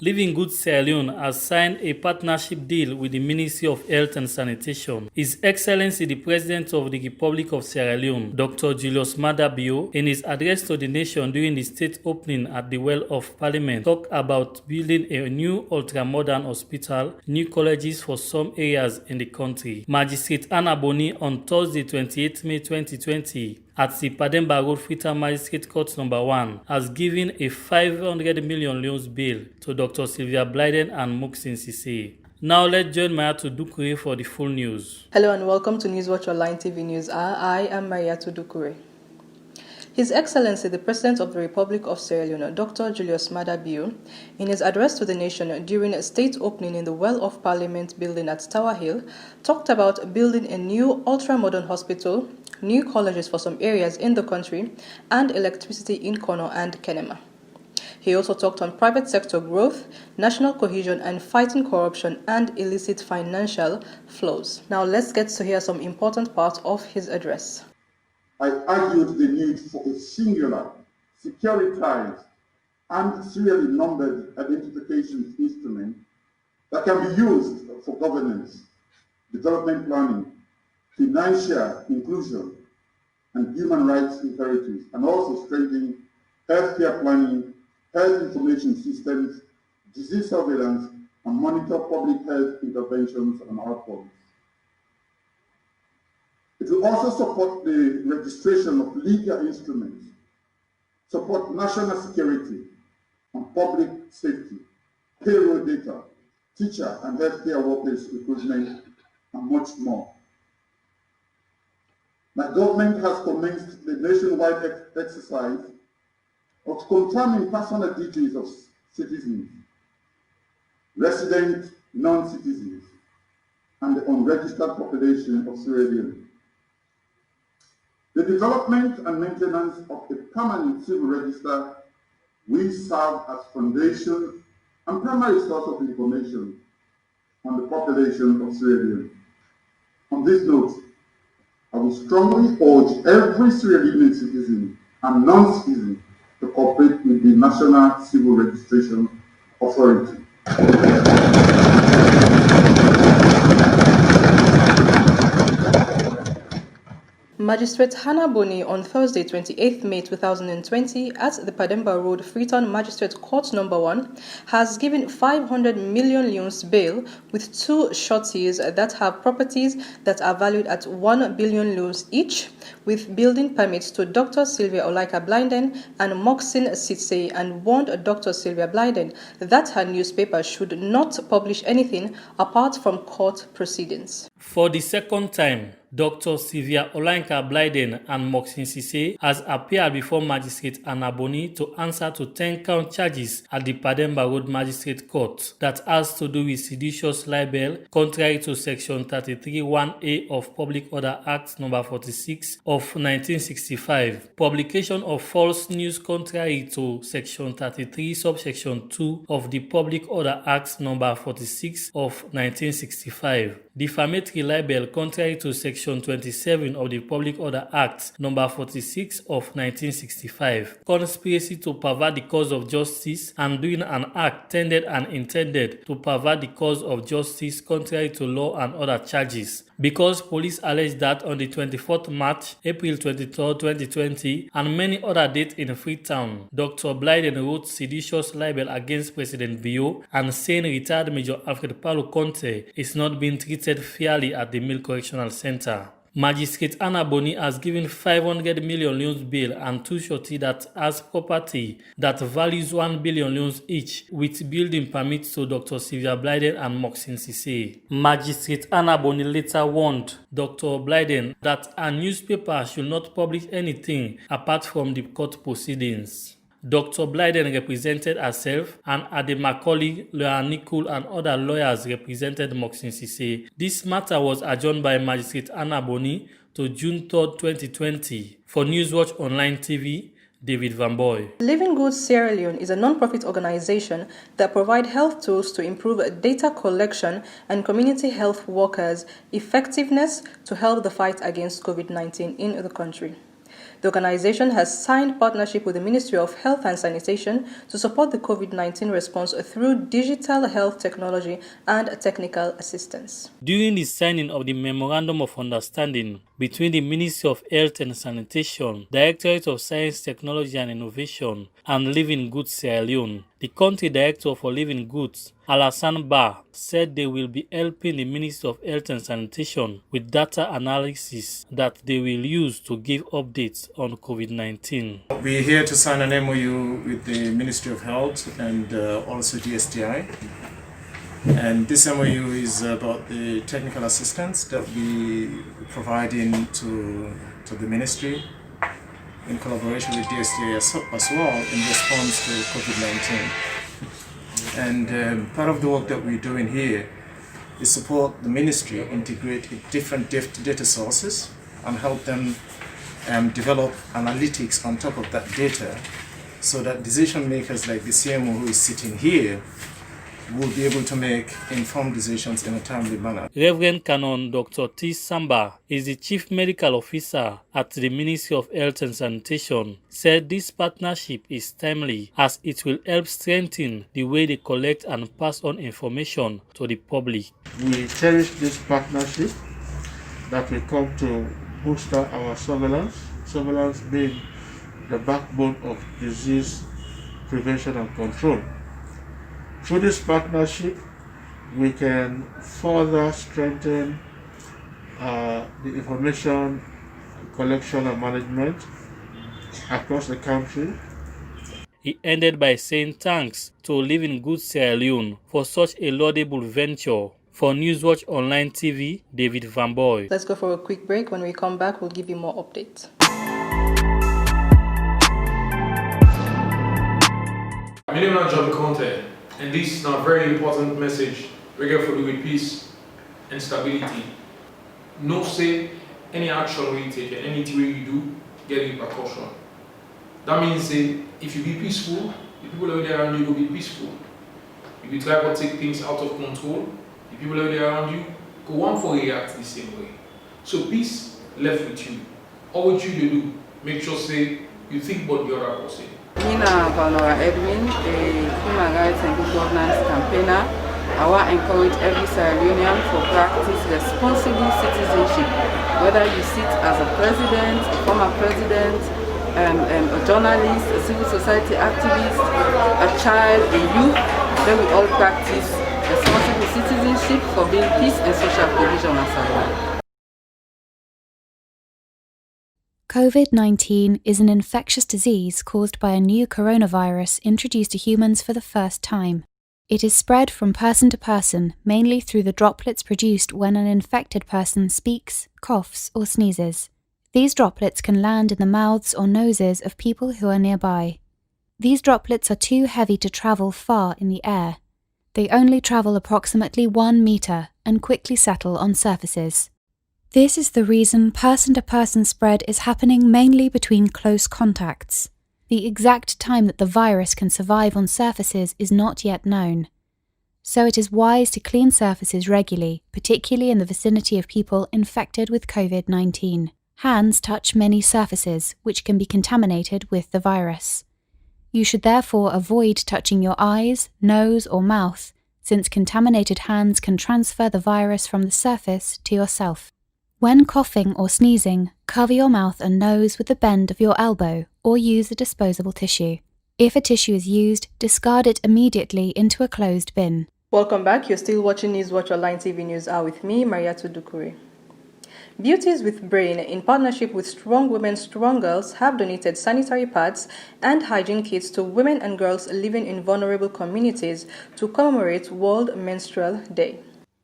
Living Good Sierra Leone has signed a partnership deal with the Ministry of Health and Sanitation. His Excellency the President of the Republic of Sierra Leone, Dr. Julius Maada Bio, in his address to the nation during the state opening at the Well of Parliament, talked about building a new ultra-modern hospital, new colleges for some areas in the country. Magistrate Anna Boni on Thursday, 28 May 2020, at the Pademba Road Freetown Magistrate Court No. 1, has given a 500 million loans bail to Dr. Sylvia Blyden and Muxin Sise. Now let's join Mayatu Dukure for the full news. Hello and welcome to Newswatch Online TV News. I am Mayatu Dukure. His Excellency the President of the Republic of Sierra Leone, Dr. Julius Maada Bio, in his address to the nation during a state opening in the Well of Parliament building at Tower Hill, talked about building a new ultra-modern hospital, new colleges for some areas in the country, and electricity in Kono and Kenema. He also talked on private sector growth, national cohesion, and fighting corruption and illicit financial flows. Now let's get to hear some important parts of his address. I argued the need for a singular, securitized, and serially numbered identification instrument that can be used for governance, development planning, financial inclusion, and human rights imperatives, and also strengthening healthcare planning, health information systems, disease surveillance, and monitor public health interventions and outcomes. It will also support the registration of legal instruments, support national security and public safety, payroll data, teacher and healthcare workers recruitment, and much more. My government has commenced the nationwide exercise of confirming personal details of citizens, resident non-citizens, and the unregistered population of Sierra Leone. The development and maintenance of a permanent civil register will serve as foundation and primary source of information on the population of Sierra Leone. On this note, I will strongly urge every Sierra Leonean citizen and non-citizen to cooperate with the National Civil Registration Authority. Magistrate Hannah Boni on Thursday, 28 May 2020 at the Pademba Road Freetown Magistrate Court No. 1 has given 500 million loans bail with two shorties that have properties that are valued at 1 billion loans each, with building permits to Dr. Sylvia Blyden and Muxin Sise, and warned Dr. Sylvia Blyden that her newspaper should not publish anything apart from court proceedings. For the second time, Dr. Sylvia Blyden and Muxin Sise has appeared before Magistrate Anna Boni to answer to 10-count charges at the Pademba Road Magistrate Court that has to do with seditious libel contrary to Section 33(1)A of Public Order Act No. 46 of 1965, publication of false news contrary to Section 33 subsection 2 of the Public Order Act No. 46 of 1965, defamatory libel contrary to Section 27 of the Public Order Act No. 46 of 1965, conspiracy to pervert the cause of justice, and doing an act tended and intended to pervert the cause of justice contrary to law, and other charges. Because police allege that on the 24th March, April 23, 2020, and many other dates in Freetown, Dr. Blyden wrote seditious libel against President Bio and saying retired Major Alfred Paulo Conte is not being treated fairly at the Mill Correctional Center. Magistrate Anna Boni has given 500 million loans bail and two shorty that has property that values 1 billion loans each, with building permits to Dr. Sylvia Blyden and Muxin Sise. Magistrate Anna Boni later warned Dr. Blyden that her newspaper should not publish anything apart from the court proceedings. Dr. Blyden represented herself, and Ademacaulay, Lawyer Nicole, and other lawyers represented Muxin Sise. This matter was adjourned by Magistrate Anna Boni to June 3, 2020. For Newswatch Online TV, David Van Boy. Living Good Sierra Leone is a non-profit organization that provides health tools to improve data collection and community health workers' effectiveness to help the fight against COVID-19 in the country. The organization has signed partnership with the Ministry of Health and Sanitation to support the COVID-19 response through digital health technology and technical assistance. During the signing of the Memorandum of Understanding between the Ministry of Health and Sanitation, Directorate of Science, Technology and Innovation, and Living Goods Sierra Leone, the country director for Living Goods, Alassane Ba, said they will be helping the Ministry of Health and Sanitation with data analysis that they will use to give updates on COVID-19. We're here to sign an MOU with the Ministry of Health and also DSTI. And this MOU is about the technical assistance that we providing to the ministry in collaboration with DSTI as well in response to COVID-19. And part of the work that we're doing here is support the ministry integrate different data sources and help them develop analytics on top of that data so that decision makers like the CMO who is sitting here will be able to make informed decisions in a timely manner. Reverend Canon Dr. T. Samba is the Chief Medical Officer at the Ministry of Health and Sanitation, said this partnership is timely as it will help strengthen the way they collect and pass on information to the public. We cherish this partnership that will come to booster our surveillance being the backbone of disease prevention and control. Through this partnership, we can further strengthen the information collection and management across the country. He ended by saying thanks to Living Goods Sierra Leone for such a laudable venture. For Newswatch Online TV, David Van Boy. Let's go for a quick break. When we come back, we'll give you more updates. My name is John Conte, and this is a very important message regarding with peace and stability. No say any action we take and anything you do, get repercussion. That means if you be peaceful, the people over there around you will be peaceful. If you try to take things out of control, the people over there around you go on for react the same way. So peace left with you. All what you do, make sure say you think about the other person. Nina Valora Edwin, a human rights and good governance campaigner. I want to encourage every Sierra Leonean to practice responsible citizenship, whether you sit as a president, a former president, a journalist, a civil society activist, a child, a youth. Then we all practice responsible citizenship for being peace and social cohesion as well. COVID-19 is an infectious disease caused by a new coronavirus introduced to humans for the first time. It is spread from person to person, mainly through the droplets produced when an infected person speaks, coughs, or sneezes. These droplets can land in the mouths or noses of people who are nearby. These droplets are too heavy to travel far in the air. They only travel approximately 1 meter and quickly settle on surfaces. This is the reason person-to-person spread is happening mainly between close contacts. The exact time that the virus can survive on surfaces is not yet known. So it is wise to clean surfaces regularly, particularly in the vicinity of people infected with COVID-19. Hands touch many surfaces, which can be contaminated with the virus. You should therefore avoid touching your eyes, nose, or mouth, since contaminated hands can transfer the virus from the surface to yourself. When coughing or sneezing, cover your mouth and nose with the bend of your elbow or use a disposable tissue. If a tissue is used, discard it immediately into a closed bin. Welcome back. You're still watching Newswatch Online TV News Hour with me, Mariatu Dukure. Beauties with Brain, in partnership with Strong Women, Strong Girls, have donated sanitary pads and hygiene kits to women and girls living in vulnerable communities to commemorate World Menstrual Day.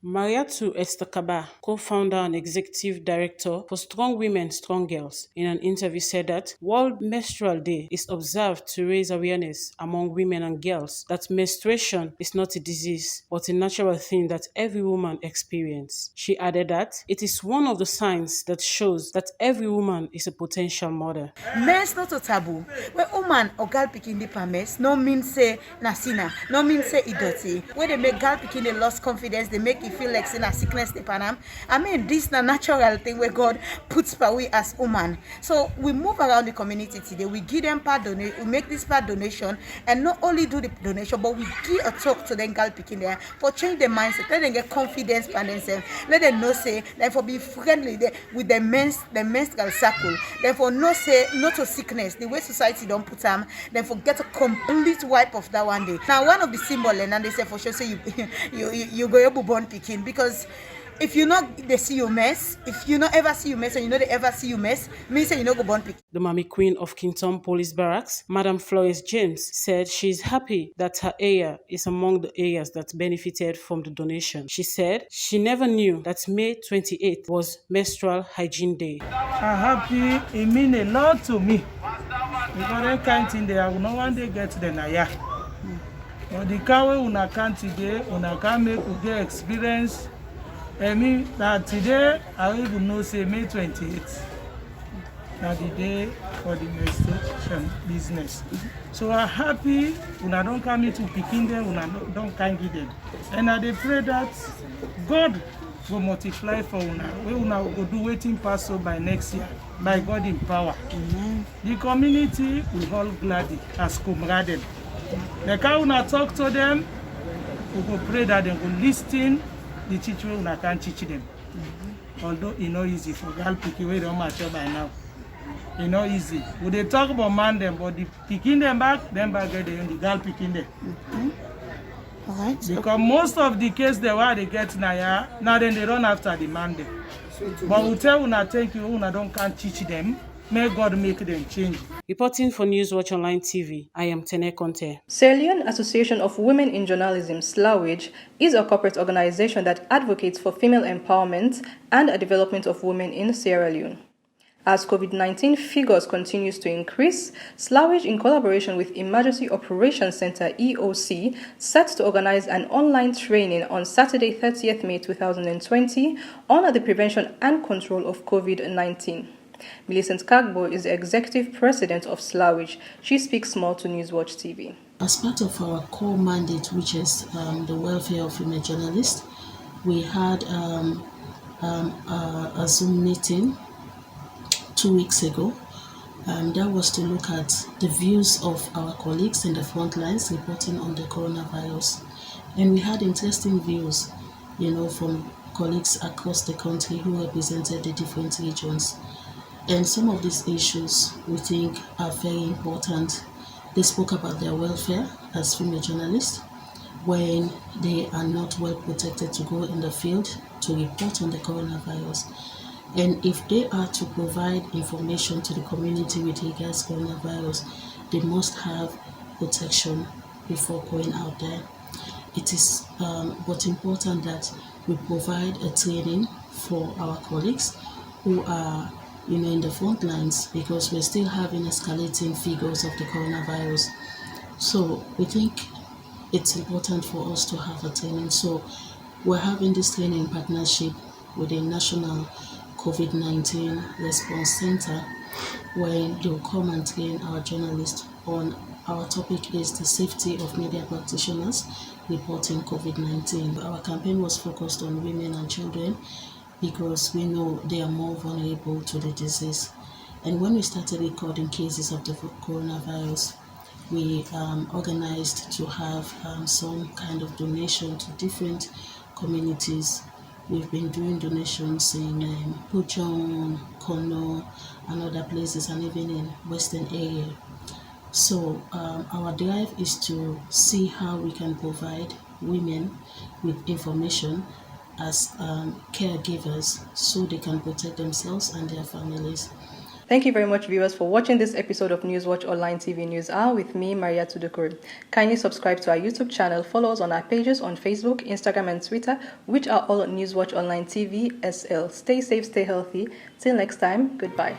Mariatu Estakaba, co-founder and executive director for Strong Women, Strong Girls, in an interview said that World Menstrual Day is observed to raise awareness among women and girls that menstruation is not a disease, but a natural thing that every woman experiences. She added that it is one of the signs that shows that every woman is a potential mother. Mens not a taboo. When woman or girl picking the permits, no mean say nasina, no mean say idoti. When they make girl picking they lost confidence, they make it feel like saying a sickness the panam. I mean, this is a natural thing where God puts per we as woman. So we move around the community today. We give them part donation. We make this part donation, and not only do the donation, but we give a talk to them girl picking there for change their mindset. Let them get confidence by themselves. Let them know say, therefore be friendly with the menstrual circle. Therefore no say no to sickness. The way society don't put them, therefore get a complete wipe of that one day. Now one of the symbol and they say for sure say you go able born picking, because if you not they see you mess, if you not ever see you mess and you know they ever see you mess, means say you not go born picking. The Mami Queen of Kington Police Barracks, Madam Florence James, said she's happy that her area is among the areas that benefited from the donation. She said she never knew that May 28th was Menstrual Hygiene Day. I'm happy. It means a lot to me. Because that kind of thing there, no one day get the naya. But the car we una can't today, una can make we get experience. I mean that today I even know say May 28th. Now the day for the menstruation business. So I'm happy una don't come to picking them, una don't can give them. And I dey pray that God will multiply for una. We una go do waiting pass so by next year. By God in power. Amen. The community will all gladly as comrades. The can una talk to them, we go pray that they will listen the teach we una can teach them. Although it's not easy for girl picking we don't mature by now. It's not easy. We they talk about man them, but the picking them back get the girl picking them. All right. Because most of the case they were they get now then they run after the man them. But we tell una thank you, una don't can teach them. May God make them change. Reporting for Newswatch Online TV, I am Tene Conte. Sierra Leone Association of Women in Journalism, SLAWIJ, is a corporate organization that advocates for female empowerment and the development of women in Sierra Leone. As COVID-19 figures continues to increase, SLAWIJ, in collaboration with Emergency Operations Center EOC, set to organize an online training on Saturday, 30th May 2020 on the prevention and control of COVID-19. Millicent Kargbo is the executive president of SLAWIJ. She speaks more to Newswatch TV. As part of our core mandate, which is the welfare of female journalists, we had a Zoom meeting 2 weeks ago. That was to look at the views of our colleagues in the front lines reporting on the coronavirus. And we had interesting views, from colleagues across the country who represented the different regions. And some of these issues we think are very important. They spoke about their welfare as female journalists when they are not well protected to go in the field to report on the coronavirus. And if they are to provide information to the community with regards to coronavirus, they must have protection before going out there. It is but important that we provide a training for our colleagues who are in the front lines, because we're still having escalating figures of the coronavirus. So we think it's important for us to have a training. So we're having this training in partnership with the National COVID-19 Response Center, where they'll come and train our journalists on our topic is the safety of media practitioners reporting COVID-19. Our campaign was focused on women and children because we know they are more vulnerable to the disease. And when we started recording cases of the coronavirus, we organized to have some kind of donation to different communities. We've been doing donations in Puchong, Kono, and other places, and even in Western area. So our drive is to see how we can provide women with information as caregivers so they can protect themselves and their families. Thank you very much, viewers, for watching this episode of Newswatch Online TV News Hour with me, Maria Tudukuri. Kindly subscribe to our YouTube channel, follow us on our pages on Facebook, Instagram, and Twitter, which are all on Newswatch Online TV SL. Stay safe, stay healthy. Till next time, goodbye.